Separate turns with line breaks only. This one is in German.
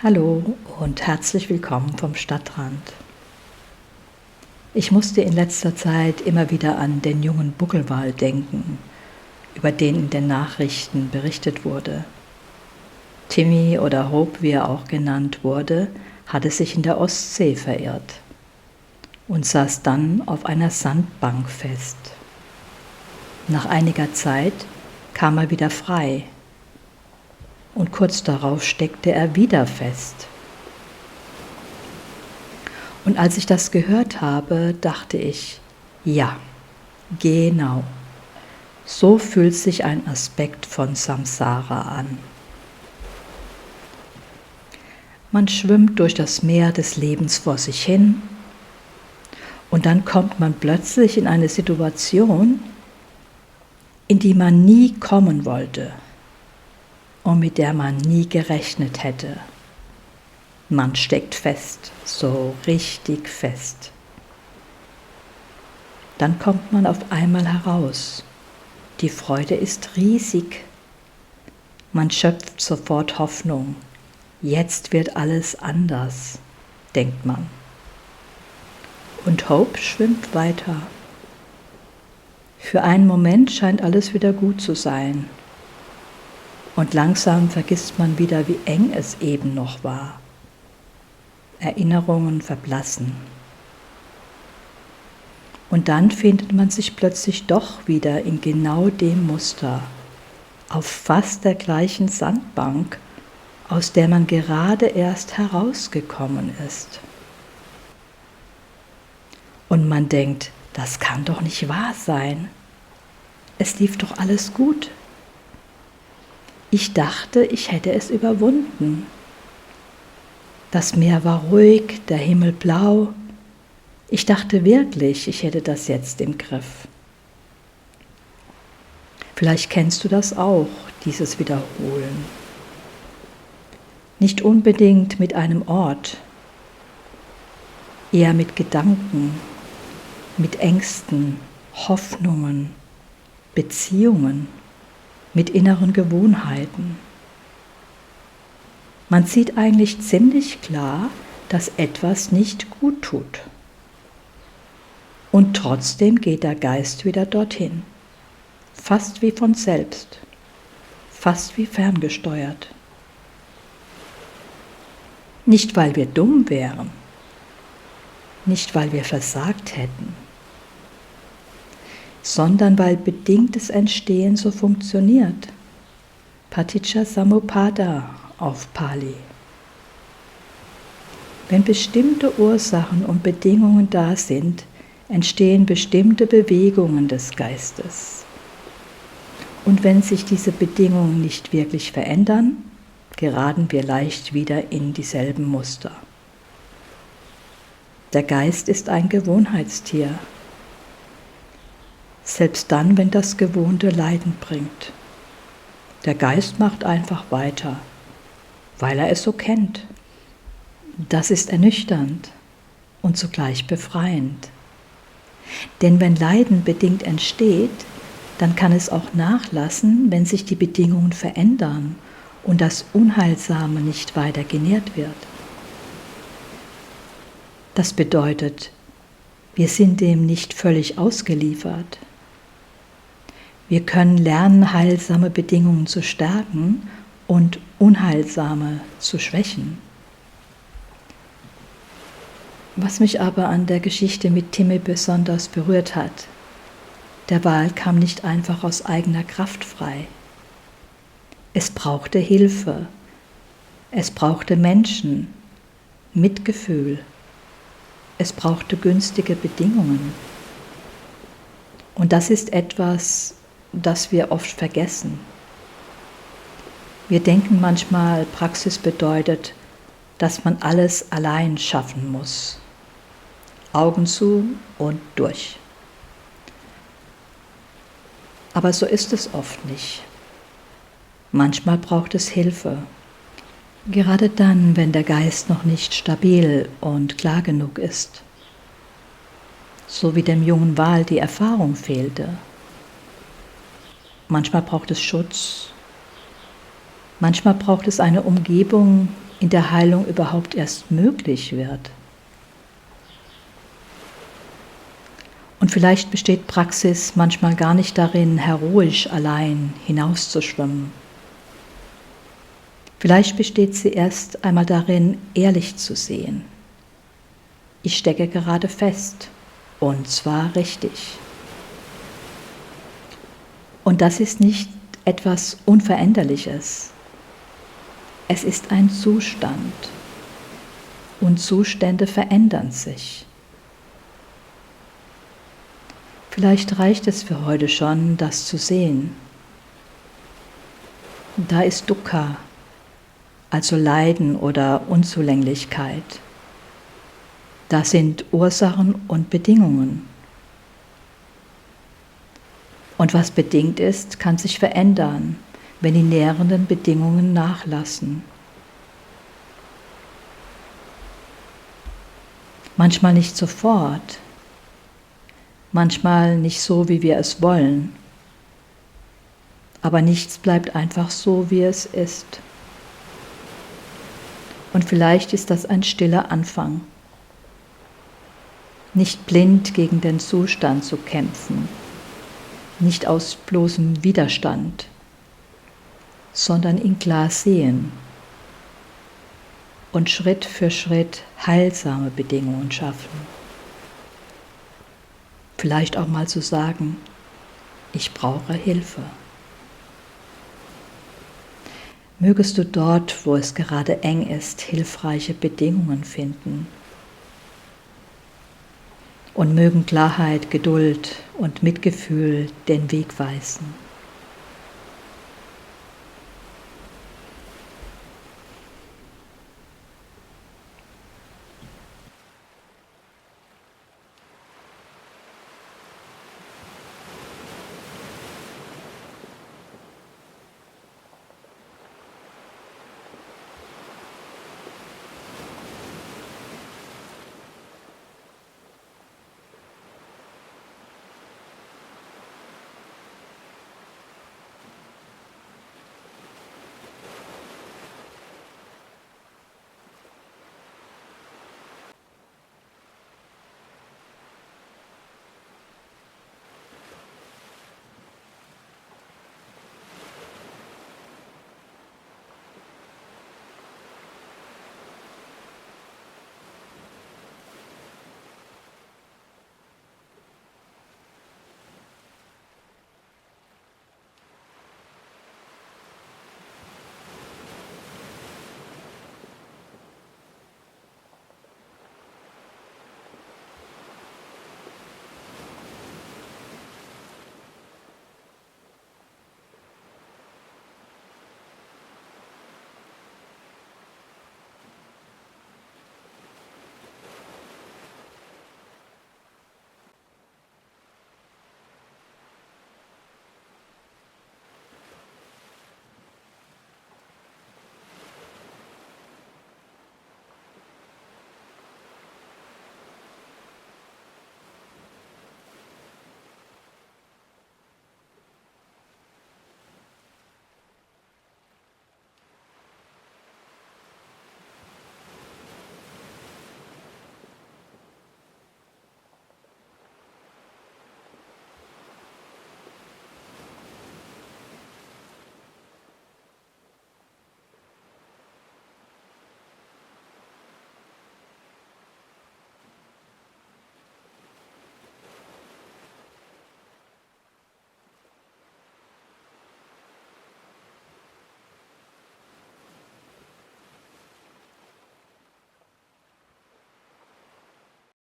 Hallo und herzlich willkommen vom Stadtrand. Ich musste in letzter Zeit immer wieder an den jungen Buckelwal denken, über den in den Nachrichten berichtet wurde. Timmy oder Hope, wie er auch genannt wurde, hatte sich in der Ostsee verirrt und saß dann auf einer Sandbank fest. Nach einiger Zeit kam er wieder frei und kurz darauf steckte er wieder fest. Und als ich das gehört habe, dachte ich, ja, genau, so fühlt sich ein Aspekt von Samsara an. Man schwimmt durch das Meer des Lebens vor sich hin und dann kommt man plötzlich in eine Situation, in die man nie kommen wollte und mit der man nie gerechnet hätte. Man steckt fest, so richtig fest. Dann kommt man auf einmal heraus. Die Freude ist riesig. Man schöpft sofort Hoffnung. Jetzt wird alles anders, denkt man. Und Hope schwimmt weiter. Für einen Moment scheint alles wieder gut zu sein. Und langsam vergisst man wieder, wie eng es eben noch war. Erinnerungen verblassen. Und dann findet man sich plötzlich doch wieder in genau dem Muster, auf fast der gleichen Sandbank, aus der man gerade erst herausgekommen ist. Und man denkt, das kann doch nicht wahr sein. Es lief doch alles gut. Ich dachte, ich hätte es überwunden. Das Meer war ruhig, der Himmel blau. Ich dachte wirklich, ich hätte das jetzt im Griff. Vielleicht kennst du das auch, dieses Wiederholen. Nicht unbedingt mit einem Ort, eher mit Gedanken, mit Ängsten, Hoffnungen, Beziehungen, mit inneren Gewohnheiten. Man sieht eigentlich ziemlich klar, dass etwas nicht gut tut. Und trotzdem geht der Geist wieder dorthin, fast wie von selbst, fast wie ferngesteuert. Nicht, weil wir dumm wären, nicht, weil wir versagt hätten, sondern weil bedingtes Entstehen so funktioniert. Paticca Samuppada auf Pali. Wenn bestimmte Ursachen und Bedingungen da sind, entstehen bestimmte Bewegungen des Geistes. Und wenn sich diese Bedingungen nicht wirklich verändern, geraten wir leicht wieder in dieselben Muster. Der Geist ist ein Gewohnheitstier, selbst dann, wenn das Gewohnte Leiden bringt. Der Geist macht einfach weiter, weil er es so kennt. Das ist ernüchternd und zugleich befreiend. Denn wenn Leiden bedingt entsteht, dann kann es auch nachlassen, wenn sich die Bedingungen verändern und das Unheilsame nicht weiter genährt wird. Das bedeutet, wir sind dem nicht völlig ausgeliefert. Wir können lernen, heilsame Bedingungen zu stärken und unheilsame zu schwächen. Was mich aber an der Geschichte mit Timmy besonders berührt hat, der Wal kam nicht einfach aus eigener Kraft frei. Es brauchte Hilfe, es brauchte Menschen, Mitgefühl, es brauchte günstige Bedingungen. Und das ist etwas, das wir oft vergessen. Wir denken manchmal, Praxis bedeutet, dass man alles allein schaffen muss. Augen zu und durch. Aber so ist es oft nicht. Manchmal braucht es Hilfe. Gerade dann, wenn der Geist noch nicht stabil und klar genug ist. So wie dem jungen Wal die Erfahrung fehlte. Manchmal braucht es Schutz. Manchmal braucht es eine Umgebung, in der Heilung überhaupt erst möglich wird. Und vielleicht besteht Praxis manchmal gar nicht darin, heroisch allein hinauszuschwimmen. Vielleicht besteht sie erst einmal darin, ehrlich zu sehen. Ich stecke gerade fest, und zwar richtig. Und das ist nicht etwas Unveränderliches. Es ist ein Zustand. Und Zustände verändern sich. Vielleicht reicht es für heute schon, das zu sehen. Da ist Dukkha, also Leiden oder Unzulänglichkeit. Das sind Ursachen und Bedingungen. Und was bedingt ist, kann sich verändern, wenn die nährenden Bedingungen nachlassen. Manchmal nicht sofort, manchmal nicht so, wie wir es wollen, aber nichts bleibt einfach so, wie es ist. Und vielleicht ist das ein stiller Anfang. Nicht blind gegen den Zustand zu kämpfen, nicht aus bloßem Widerstand, sondern ihn klar sehen und Schritt für Schritt heilsame Bedingungen schaffen. Vielleicht auch mal zu sagen, ich brauche Hilfe. Mögest du dort, wo es gerade eng ist, hilfreiche Bedingungen finden. Und mögen Klarheit, Geduld und Mitgefühl den Weg weisen.